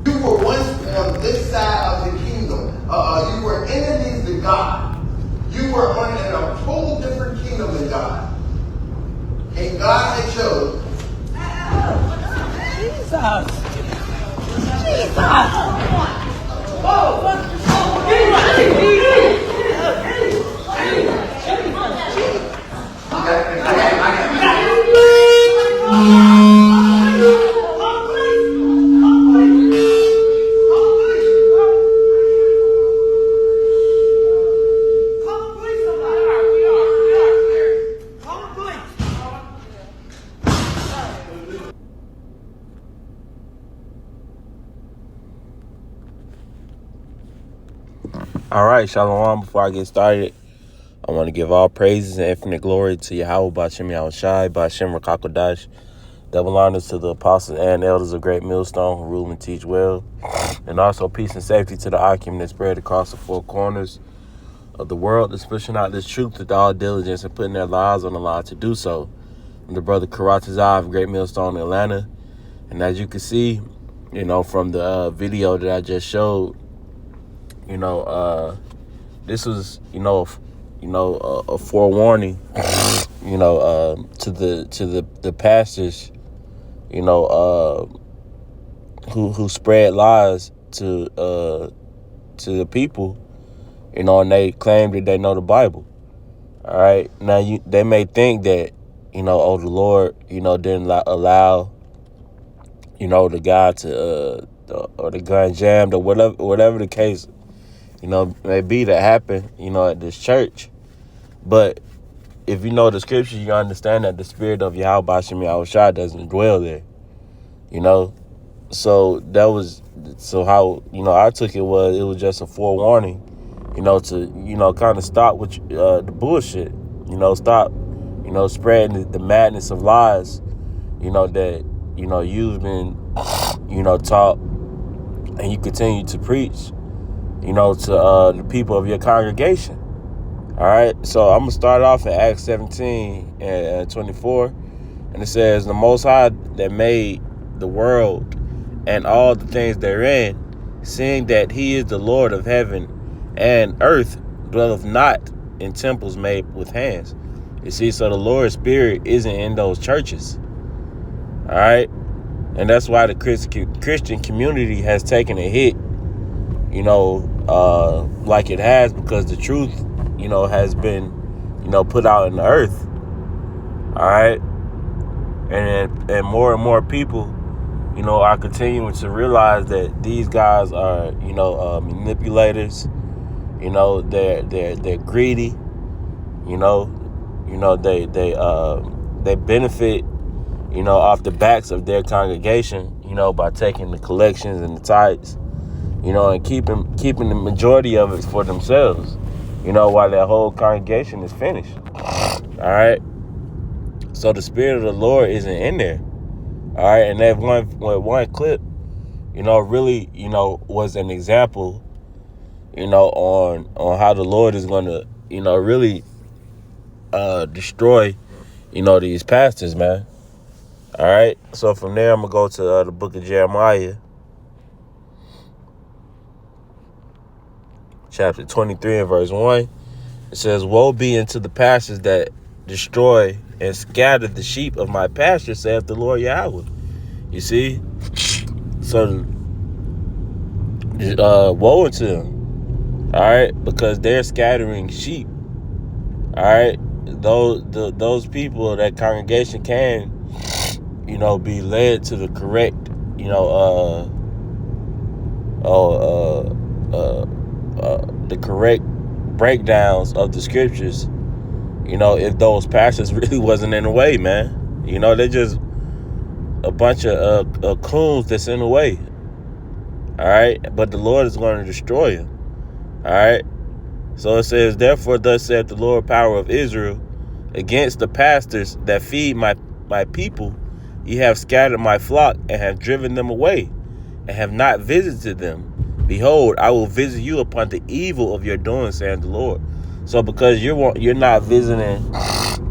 You were once on this side of the kingdom. You were enemies to God. You were in a whole different kingdom than God. And God had chosen. Jesus. All right, Shalom. Before I get started, I want to give all praises and infinite glory to Yahweh, Ba'Shem Yahushai, Ba'Shem Rakakodash. Double honors to the apostles and elders of Great Millstone who rule and teach well. And also peace and safety to the Akim that spread across the four corners of the world that's pushing out this truth with all diligence and putting their lives on the line to do so. I'm the brother Karatazai of Great Millstone, Atlanta. And as you can see, from the video that I just showed, this was, a forewarning, to the pastors, who spread lies to the people, and they claim that they know the Bible. All right, now they may think that, the Lord, didn't allow, the guy to or the gun jammed or whatever the case, may be that happened, at this church. But if you know the scriptures, you understand that the spirit of Yahweh Ba'Shem Yahushua doesn't dwell there, So how, I took it was just a forewarning, to, kind of stop with the bullshit, stop, spreading the madness of lies, that, you've been, taught and you continue to preach, to the people of your congregation. All right, so I'm going to start off in Acts 17 and 24, and it says, the Most High that made the world and all the things therein, seeing that he is the Lord of heaven and earth, dwelleth not in temples made with hands. You see, so the Lord's Spirit isn't in those churches. All right, and that's why the Christian community has taken a hit, like it has, because the truth, has been, put out in the earth. All right, and more people, are continuing to realize that these guys are, manipulators. They're greedy. They benefit, off the backs of their congregation, by taking the collections and the tithes, and keeping the majority of it for themselves, while their whole congregation is finished. All right. So the spirit of the Lord isn't in there. All right. And that one clip, really, was an example, on how the Lord is going to, really destroy, these pastors, man. All right. So from there, I'm going to go to the book of Jeremiah, chapter 23 and verse 1. It says, woe be unto the pastors that destroy and scatter the sheep of my pasture, saith the Lord Yahweh. You see? So, woe unto them. All right? Because they're scattering sheep. All right? Those people, that congregation can, be led to the correct, the correct breakdowns of the scriptures, if those pastors really wasn't in the way, man. They're just a bunch of coons that's in the way. All right, but the Lord is going to destroy them. All right, so it says, therefore thus saith the Lord, power of Israel, against the pastors that feed my people, ye have scattered my flock and have driven them away, and have not visited them. Behold, I will visit you upon the evil of your doing, saying the Lord. So because you're not visiting,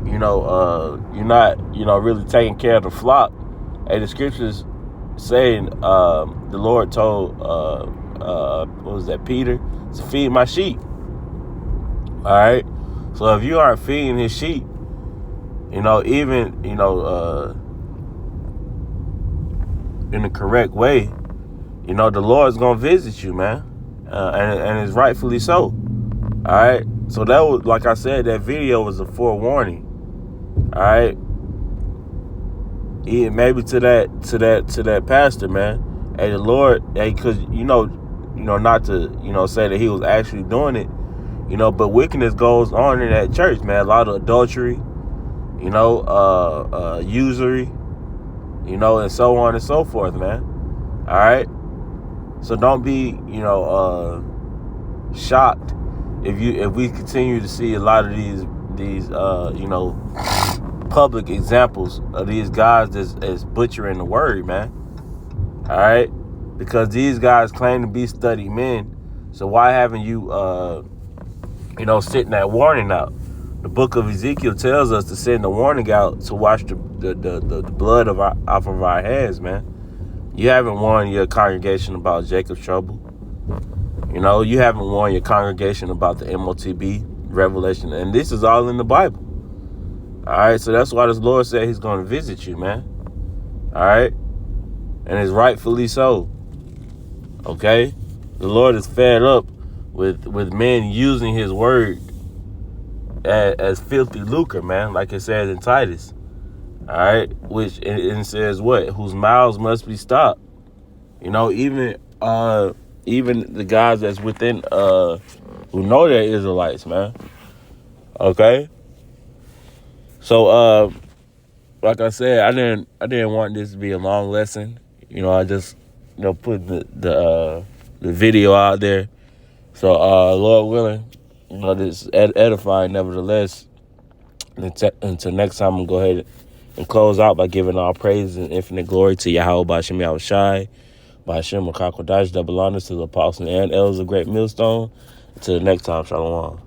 you're not, really taking care of the flock. Hey, the scriptures, saying, the Lord told, what was that, Peter, to feed my sheep. All right. So if you aren't feeding his sheep, even, in the correct way, the Lord's going to visit you, man. And it's rightfully so. All right. So that was, like I said, that video was a forewarning. All right. Maybe to that pastor, man. Hey, the Lord, hey, because, not to, say that he was actually doing it, but wickedness goes on in that church, man. A lot of adultery, usury, and so on and so forth, man. All right. So don't be, shocked if we continue to see a lot of these public examples of these guys that's butchering the word, man. All right, because these guys claim to be studied men. So why haven't you, sitting that warning out? The book of Ezekiel tells us to send the warning out to wash the blood off of our hands, man. You haven't warned your congregation about Jacob's trouble. You haven't warned your congregation about the MOTB, Revelation, and this is all in the Bible. All right, so that's why the Lord said he's going to visit you, man. All right, and it's rightfully so. Okay, the Lord is fed up with men using his word as filthy lucre, man, like it says in Titus. All right, which it says what? Whose mouths must be stopped. Even the guys that's within who know they're Israelites, man. Okay. So like I said, I didn't want this to be a long lesson. I just put the video out there. So Lord willing, this edifying nevertheless. Until next time, I'm gonna go ahead and close out by giving all praise and infinite glory to Yahweh B'Shem Yahushai, B'Shem Makakodash, double honors to the apostles and elders of Great Millstone. Until the next time, Shalom.